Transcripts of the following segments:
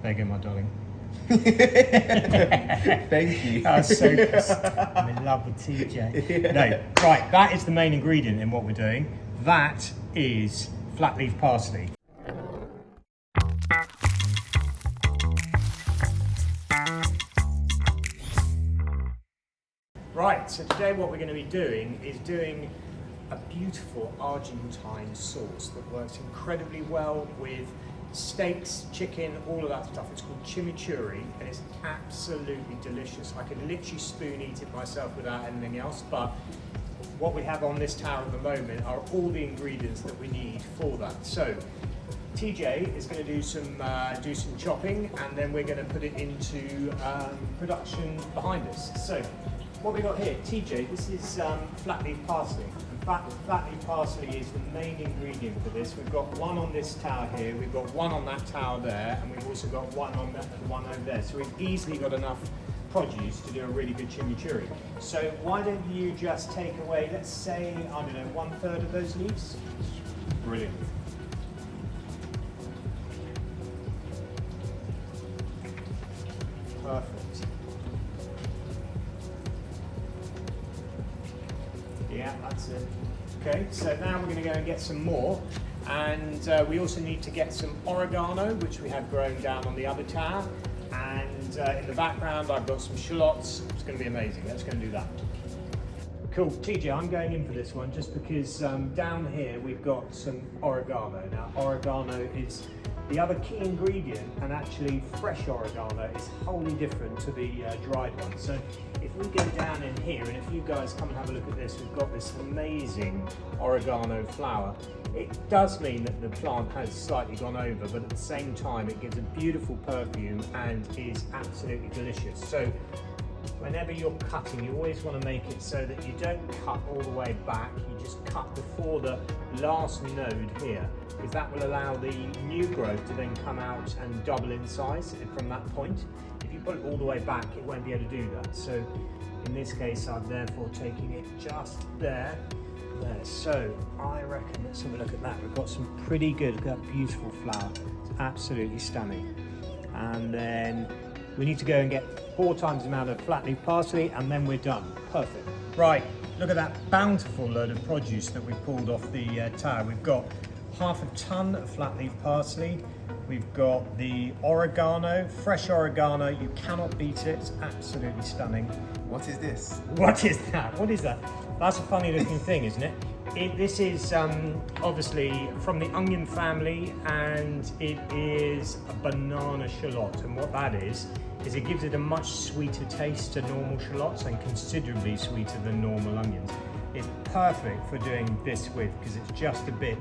There you go, my darling. Thank you. That's so I'm in love with TJ. No, right, that is the main ingredient in what we're doing. That is flatleaf parsley. Right, so today what we're going to be doing is doing a beautiful Argentine sauce that works incredibly well with steaks, chicken, all of that stuff. It's called chimichurri and it's absolutely delicious. I could literally spoon eat it myself without anything else, but what we have on this tower at the moment are all the ingredients that we need for that. So TJ is going to do some chopping, and then we're going to put it into production behind us. So what we got here, TJ, this is flatleaf parsley. In fact, flatleaf parsley is the main ingredient for this. We've got one on this tower here, we've got one on that tower there, and we've also got one on that and one over there. So we've easily got enough produce to do a really good chimichurri. So why don't you just take away, let's say, I don't know, 1/3 of those leaves? Brilliant. Perfect. Yeah, that's it. Okay, so now we're going to go and get some more, and we also need to get some oregano, which we have grown down on the other tower, and in the background I've got some shallots. It's going to be amazing. Let's go and do that. Cool, TJ, I'm going in for this one just because down here we've got some oregano. Now, oregano is the other key ingredient, and actually fresh oregano is wholly different to the dried one. So if we go down in here, and if you guys come and have a look at this, we've got this amazing oregano flower. It does mean that the plant has slightly gone over, but at the same time it gives a beautiful perfume and is absolutely delicious. So whenever you're cutting, you always want to make it so that you don't cut all the way back, you just cut before the last node here, because that will allow the new growth to then come out and double in size from that point. If you put it all the way back, it won't be able to do that. So in this case, I'm therefore taking it just there. So I reckon, let's have a look at that. We've got some pretty good, look at that beautiful flower. It's absolutely stunning. And then we need to go and get 4 times the amount of flatleaf parsley, and then we're done. Perfect. Right, look at that bountiful load of produce that we pulled off the tower. We've got 1/2 ton of flatleaf parsley. We've got the oregano, fresh oregano. You cannot beat it. It's absolutely stunning. What is this? What is that? What is that? That's a funny looking thing, isn't it? This is obviously from the onion family, and it is a banana shallot. And what that is it gives it a much sweeter taste to normal shallots, and considerably sweeter than normal onions. It's perfect for doing this with, because it's just a bit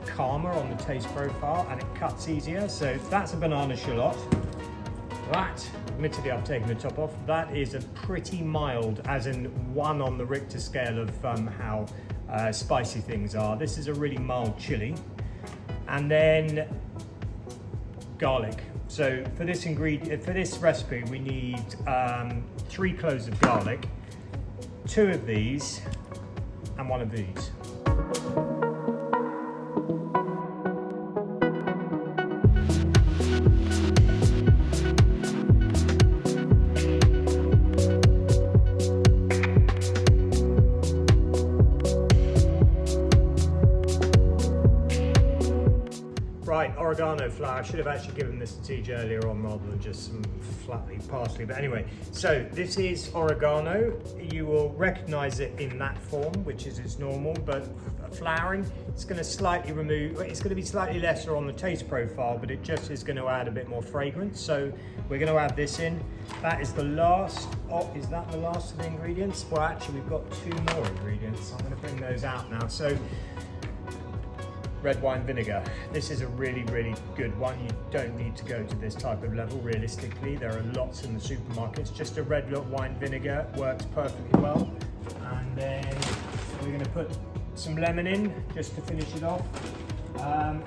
calmer on the taste profile and it cuts easier. So that's a banana shallot. That, admittedly I've taken the top off, that is a pretty mild, as in 1 on the Richter scale of how spicy things are. This is a really mild chili. And then garlic. So for this recipe we need 3 cloves of garlic, 2 of these and 1 of these. Right, oregano flower. I should have actually given this to TJ earlier on rather than just some flatleaf parsley. But anyway, so this is oregano. You will recognize it in that form, which is its normal, but flowering, it's going to be slightly lesser on the taste profile, but it just is going to add a bit more fragrance. So we're going to add this in. That is the last. Oh, is that the last of the ingredients? Well, actually, we've got 2 more ingredients. I'm going to bring those out now. So red wine vinegar. This is a really, really good one. You don't need to go to this type of level realistically. There are lots in the supermarkets. Just a red wine vinegar works perfectly well. And then we're going to put some lemon in just to finish it off.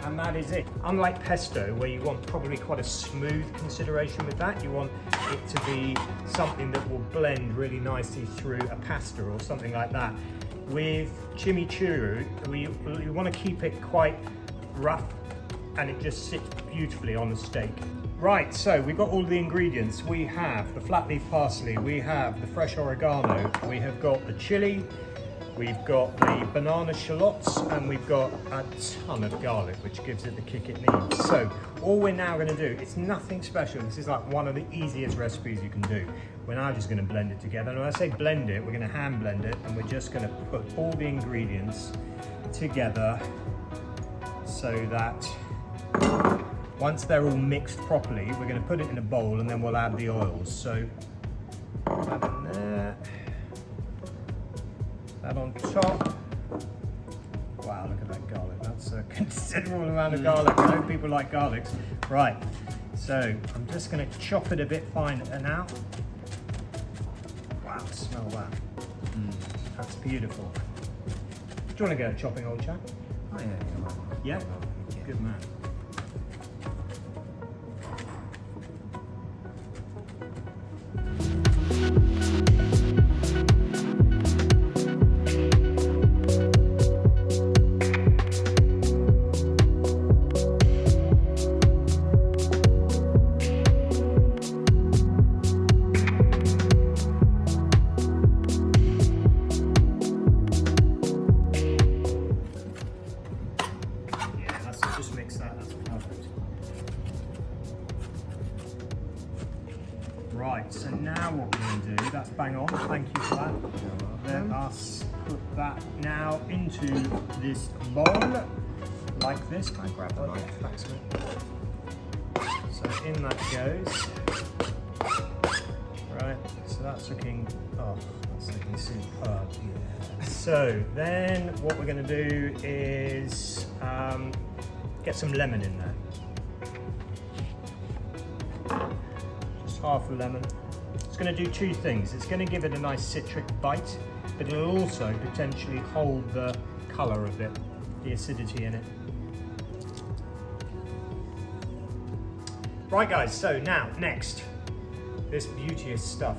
And that is it. Unlike pesto, where you want probably quite a smooth consideration with that, you want it to be something that will blend really nicely through a pasta or something like that. With chimichurri, we want to keep it quite rough and it just sits beautifully on the steak. Right, so we've got all the ingredients. We have the flatleaf parsley, we have the fresh oregano, we have got the chili, we've got the banana shallots, and we've got a ton of garlic, which gives it the kick it needs. So all we're now going to do, it's nothing special. This is like one of the easiest recipes you can do. We're now just going to blend it together. And when I say blend it, we're going to hand blend it, and we're just going to put all the ingredients together so that once they're all mixed properly, we're going to put it in a bowl, and then we'll add the oils. So that in there. That on top. Wow, look at that garlic. That's a considerable amount of garlic. I know people like garlics. Right, so I'm just going to chop it a bit finer now. Wow, smell that. That's beautiful. Do you want to go chopping, old chap? Oh, yeah. Yeah? Good man. Just mix that, that's perfect. Right, so now what we're going to do, that's bang on, thank you for that. Let us put that now into this bowl, like this. Can I grab that knife? Thanks, mate. So in that goes. Right, so that's looking, that's looking superb. Yeah. So then what we're going to do is get some lemon in there. Just half a lemon. It's going to do two things. It's going to give it a nice citric bite, but it'll also potentially hold the colour a bit, the acidity in it. Right guys, so now, next, this beauteous stuff,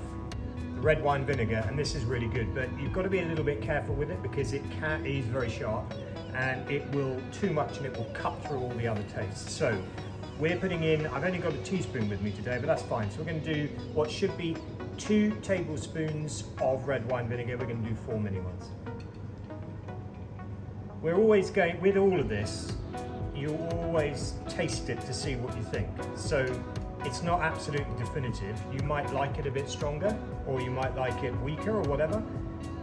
the red wine vinegar, and this is really good, but you've got to be a little bit careful with it because it is very sharp. And it will too much and it will cut through all the other tastes. So we're putting in, I've only got a teaspoon with me today, but that's fine. So we're going to do what should be 2 tablespoons of red wine vinegar. We're going to do 4 mini ones. We're always going, with all of this, you always taste it to see what you think. So it's not absolutely definitive. You might like it a bit stronger, or you might like it weaker or whatever,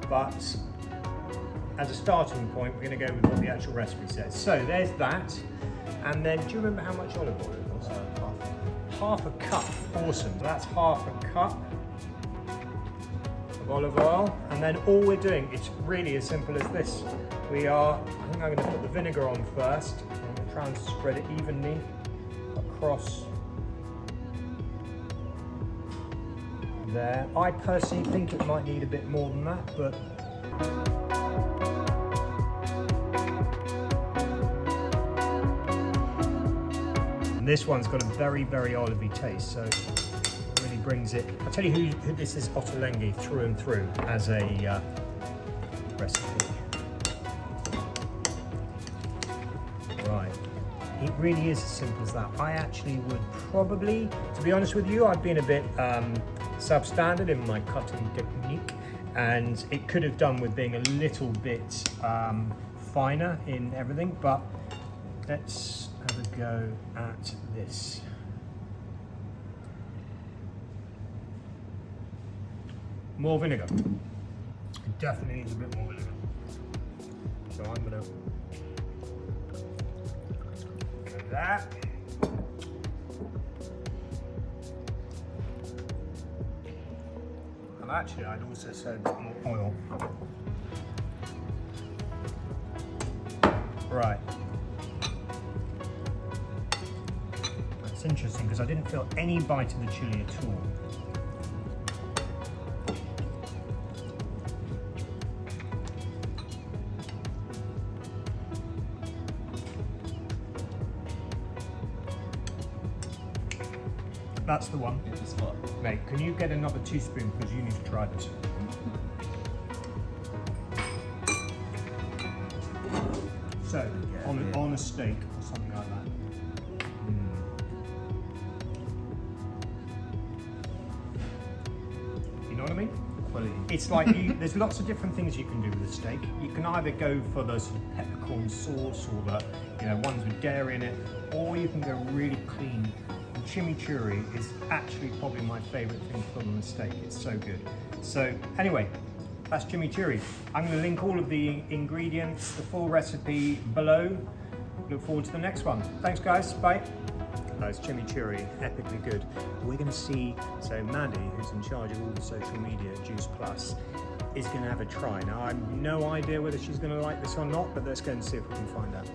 but as a starting point, we're going to go with what the actual recipe says. So there's that. And then, do you remember how much olive oil it was? Half a cup. Awesome. So that's half a cup of olive oil. And then all we're doing, it's really as simple as this. I think I'm going to put the vinegar on first. I'm going to try and spread it evenly across there. I personally think it might need a bit more than that, but this one's got a very, very olivey taste, so it really brings it. I'll tell you who this is Ottolenghi through and through as a recipe. Right, it really is as simple as that. I actually would probably, to be honest with you, I've been a bit substandard in my cutting technique, and it could have done with being a little bit finer in everything, but let's have a go at this. More vinegar. It definitely needs a bit more vinegar. So I'm gonna go that. And actually I'd also say a bit more oil. Right. Interesting because I didn't feel any bite of the chili at all. That's the one. Mate, can you get another teaspoon because you need to try this. So, on a steak or something like that. It's like there's lots of different things you can do with a steak. You can either go for the sort of peppercorn sauce or the ones with dairy in it, or you can go really clean. And chimichurri is actually probably my favourite thing to put on a steak. It's so good. So anyway, that's chimichurri. I'm going to link all of the ingredients, the full recipe below. Look forward to the next one. Thanks guys, bye. It's chimichurri, epically good. We're going to see, so Maddie, who's in charge of all the social media, Juice Plus, is going to have a try. Now I have no idea whether she's going to like this or not, but let's go and see if we can find out.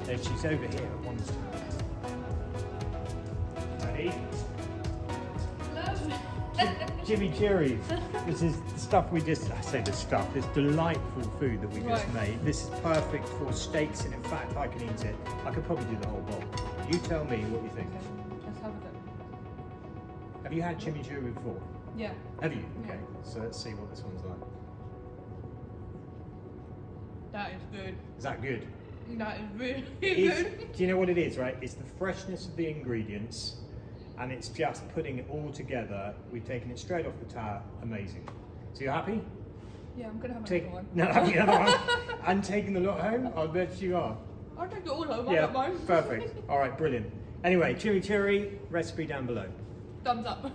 She's over here at one side. Maddie? Chimichurri. This is the stuff this delightful food that we just made. This is perfect for steaks, and in fact I can eat it. I could probably do the whole bowl. You tell me what you think. Okay, let's have it. Have you had chimichurri before? Yeah. Have you? Yeah. Okay, so let's see what this one's like. That is good. Is that good? That is really It's, good. do you know what it is, right? It's the freshness of the ingredients, and it's just putting it all together. We've taken it straight off the tower. Amazing. So you're happy? Yeah, I'm gonna have another one. No, have the other one. And taking the lot home? I bet you are. I'll take it all home. I Yeah, don't mind. perfect. All right, brilliant. Anyway, chimichurri, recipe down below. Thumbs up.